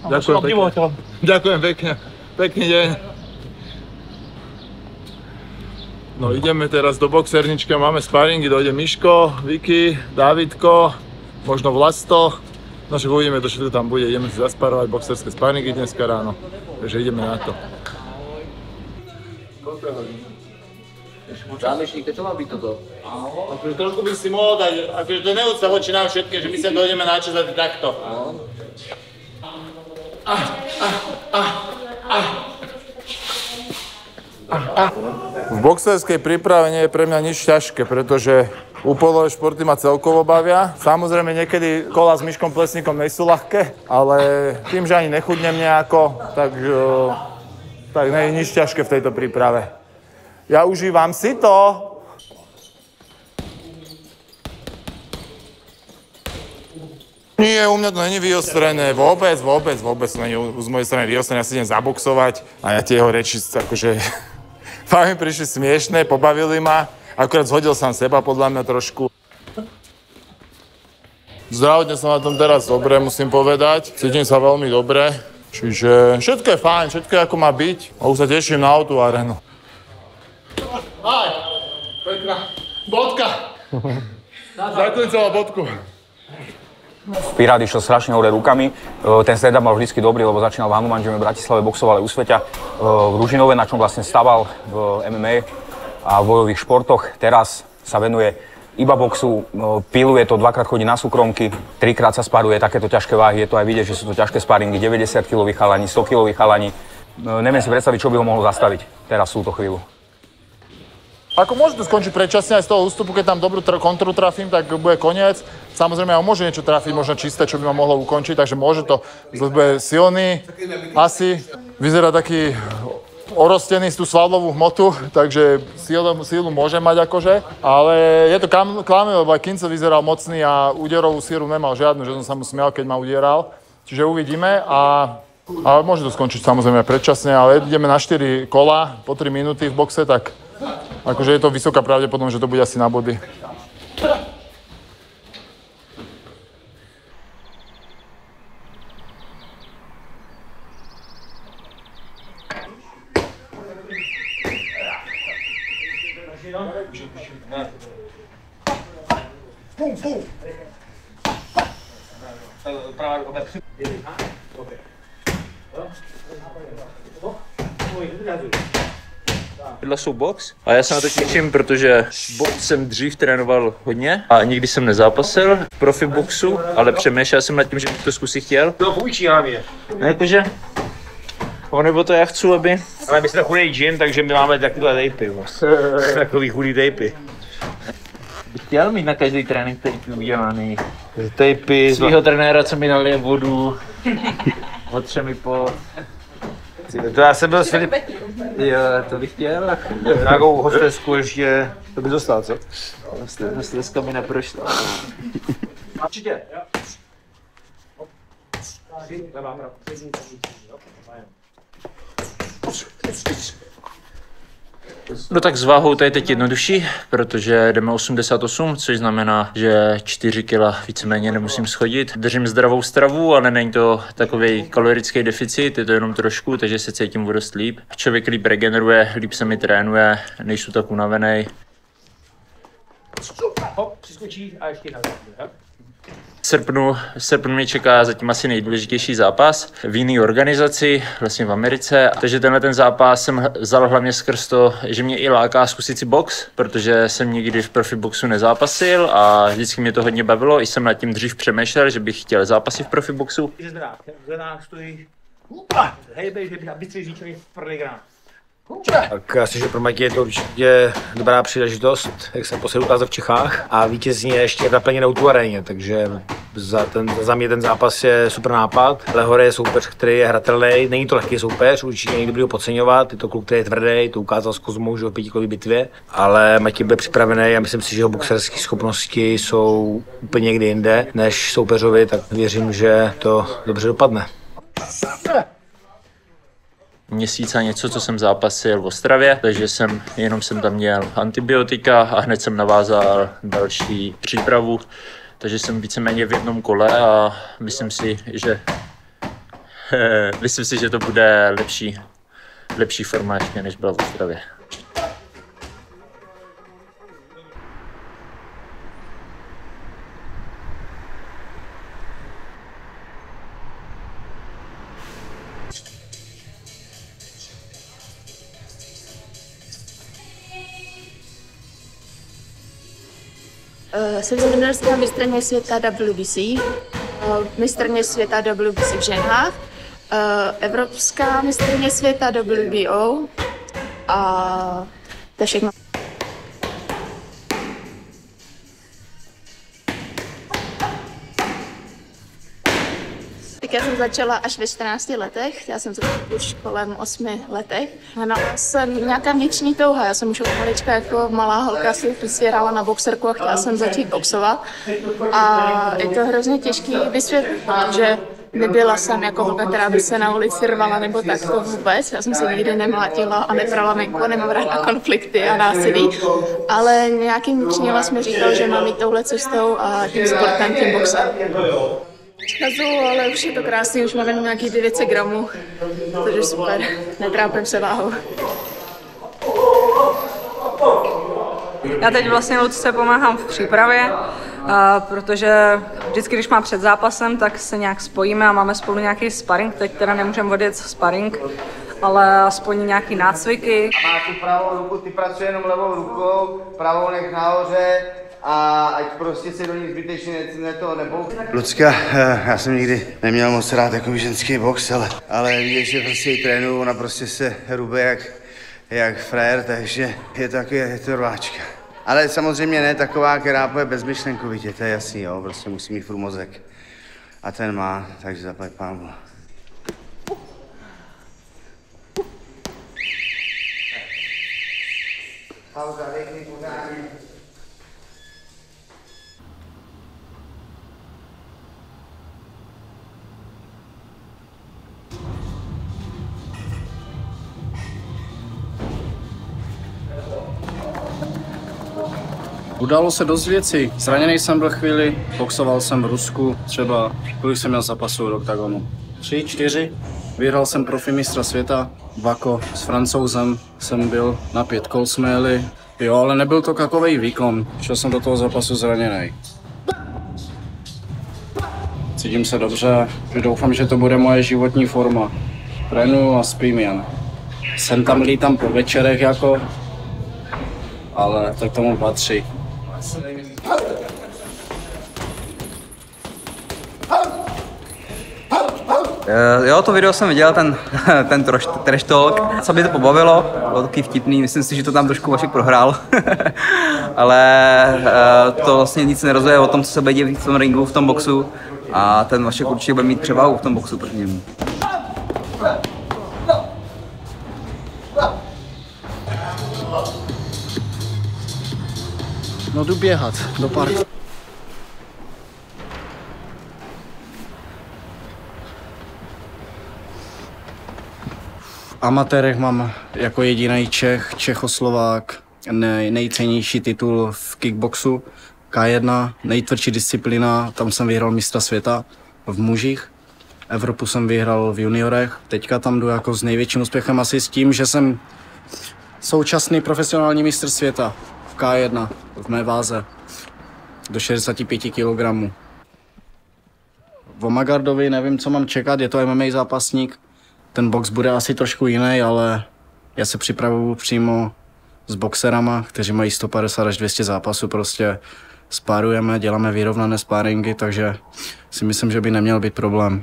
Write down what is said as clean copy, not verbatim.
Ďakujem pekne. Ďakujem pekne. Pekný deň. No ideme teraz do boxernička, máme sparingy, dojde Miško, Vicky, Dávidko, možno Vlasto. No však uvidíme, to všetko tam bude, ideme si zasparovať boxerské sparingy dneska ráno, takže ideme na to. Zámečník, čo má byť toto? Akože trošku by si mohol dať, akože to neúcta voči nám všetkým, že my sa dojdeme na čas a takto. V boxerskej príprave nie je pre mňa nič ťažké, pretože úpolové športy ma celkovo bavia. Samozrejme niekedy kola s Miškom Plesníkom nejsú ľahké, ale tým, že ani nechudnem nejako, tak nie je nič ťažké v tejto príprave. Ja užívam si to. Nie, u mňa to není vyostrené, vôbec to není z mojej strany vyostrené. Ja si idem zaboxovať a ja tie jeho reči akože fakt mi prišli smiešné, pobavili ma. Akurát zhodil sám seba podľa mňa trošku. Zdravotne som na tom teraz dobre, musím povedať. Cítim sa veľmi dobre. Čiže všetko je fajn, všetko je ako má byť. A už sa teším na autoarénu. Aj, pekná bodka. Ďakujem za bodku. Pirát išiel strašne hore rukami. Ten stand-up mal vždycky dobrý, lebo začínal v Hanumanžeme, v Bratislave, boxoval aj u Sveťa. V Ružinove, na čom vlastne staval v MMA a v bojových športoch. Teraz sa venuje iba boxu, piluje to, dvakrát chodí na súkromky, trikrát sa sparuje takéto ťažké váhy. Je to aj vidieť, že sú to ťažké sparingy, 90-kiloví chalani, 100-kiloví chalani. Neviem si predstaviť, čo by ho mohlo zastaviť teraz v túto chvíľu. Ako môže to skončiť predčasne aj z toho ústupu, keď tam dobrú kontru trafím, tak bude koniec. Samozrejme, on môže niečo trafiť, možno čisté, čo by ma mohlo ukončiť, takže môže to. Bude silný, asi. Vyzerá taký orostený z tú svalovú hmotu, takže sílu môže mať akože. Ale je to klame, lebo aj Kinco vyzeral mocný a úderovú sílu nemal žiadnu, že som sa mu smial, keď ma udieral. Čiže uvidíme a môže to skončiť samozrejme predčasne, ale ideme na 4 kola po 3 minúty v boxe, tak akože je to vysoká pravdepodobnosť, že to bude asi na body. Tohle jsou box a já se na to těším, protože box jsem dřív trénoval hodně a nikdy jsem nezápasil v profi boxu, ale přemýšlel jsem nad tím, že bych to zkusit chtěl. To půjčí hlavně. Jakože, nebo to já chci, aby... Ale my jsme chudej gym, takže my máme takové tejpy. Takový chudý tejpy. Bych chtěl mít na každý trénink tejpy udělaný. Tejpy svého trenéra, co mi nalije vodu, otře mi po... To já jsem byl s Filip. Jo, to bych chtěl. Nějakou hostesku ještě, to by dostal, co? Hosteska mi neprošla. Určitě. No tak s váhou to je teď jednodušší, protože jdeme 88, což znamená, že 4 kg víceméně nemusím schodit. Držím zdravou stravu, ale není to takový kalorický deficit, je to jenom trošku, takže se cítím o dost líp. Člověk líp regeneruje, líp se mi trénuje, nejsou tak unavený. Hop, přiskočí a ještě na Srpnu mě čeká zatím asi nejdůležitější zápas v jiné organizaci, vlastně v Americe. Takže tenhle ten zápas jsem vzal hlavně skrz to, že mě i láká zkusit si box, protože jsem nikdy v profi boxu nezápasil a vždycky mě to hodně bavilo. I jsem nad tím dřív přemýšlel, že bych chtěl zápasit v profi boxu. Zvedách stojí. Hejbej, že bych abici říčili v první grán. Tak asi, že pro Matěj je to určitě dobrá příležitost, jak jsem posledně ukázal v Čechách a vítězní je ještě naplněnou tu aréně, takže za mě ten zápas je super nápad. Lehore je soupeř, který je hratelný, není to lehký soupeř, určitě někdo by ho podceňovat, je to kluk, který je tvrdý, to ukázal s Kozmou, že v pětikolové bitvě, ale Matěj byl připravený a myslím si, že jeho boxerské schopnosti jsou úplně někde jinde než soupeřovi, tak věřím, že to dobře dopadne. Měsíc a něco, co jsem zápasil v Ostravě, takže jsem tam měl antibiotika a hned jsem navázal další přípravu. takže jsem víceméně v jednom kole a myslím si, že to bude lepší forma ještě, než byla v Ostravě. Jsem juniorská mistryně světa WBC, mistryně světa WBC v ženách, evropská mistryně světa WBO a to je všechno. Tak já jsem začala až ve 14 letech, já jsem začala už kolem 8 letech. Hnala jsem nějaká vnitřní touha, já jsem už od malička jako malá holka si vysvěrala na boxerku a chtěla jsem začít boxovat. A je to hrozně těžký vysvětlit, že nebyla jsem jako holka, která by se na ulici rvala nebo tak, to vůbec. Já jsem se nikdy nemlátila a nebrala venku, nemám ráda konflikty a násilí. Ale nějaký vnitřní hlas mi říkal, že mám jít touhle cestou a tím sportem, tím boxem. Schazu, ale už je to krásný, už mám jenom nějakých 900 gramů, takže super, netrápím se váhou. Já teď vlastně Lucce pomáhám v přípravě, protože vždycky, když mám před zápasem, tak se nějak spojíme a máme spolu nějaký sparring. Teď teda nemůžeme odjet sparring, ale aspoň nějaký nácviky. Máš tu pravou ruku, ty pracuje jenom levou rukou, pravou nech nahoře a ať prostě se do ní zbytečně nebouchne. Lucka, já jsem nikdy neměl moc rád takový ženský box, ale víš, že prostě ji trénuju, ona prostě se rube jak frajer, takže je to rváčka. Ale samozřejmě ne taková, která půjde bezmyšlenkovitě, to je jasný, jo, prostě musí mít furt mozek. A ten má, takže zaplať pánbu. Pauza, dejkni podání. Událo se dost věcí. Zraněný jsem byl chvíli, boxoval jsem v Rusku, třeba kolik jsem měl zápasů do oktagonu. 3, 4. Vyhrál jsem profi mistra světa, Bako, s Francouzem jsem byl, na 5 kol jsme jeli. Jo, ale nebyl to takovej výkon, šel jsem do toho zápasu zraněný. Cítím se dobře, doufám, že to bude moje životní forma. Trénuju a spím jen. Jsem tam lítám po večerech jako, ale to k tomu patří. Jo, to video jsem viděl, ten trash talk. Co by to pobavilo, bylo taky vtipný, myslím si, že to tam trošku Vašek prohrál. Ale to vlastně nic nerozumí o tom, co se bude dělat v tom ringu, v tom boxu. A ten Vašek určitě bude mít převahu v tom boxu proti němu. No jdu běhat do parku. V amatérech mám jako jediný Čechoslovák, nejcennější titul v kickboxu, K1, nejtvrdší disciplína, tam jsem vyhrál mistra světa v mužích. Evropu jsem vyhrál v juniorech, teďka tam jdu jako s největším úspěchem asi s tím, že jsem současný profesionální mistr světa v K1, v mé váze, do 65 kg. V Omagardovi nevím, co mám čekat, je to MMA zápasník. Ten box bude asi trošku jiný, ale já se připravuju přímo s boxerama, kteří mají 150 až 200 zápasů, prostě spárujeme, děláme vyrovnané spáringy, takže si myslím, že by neměl být problém.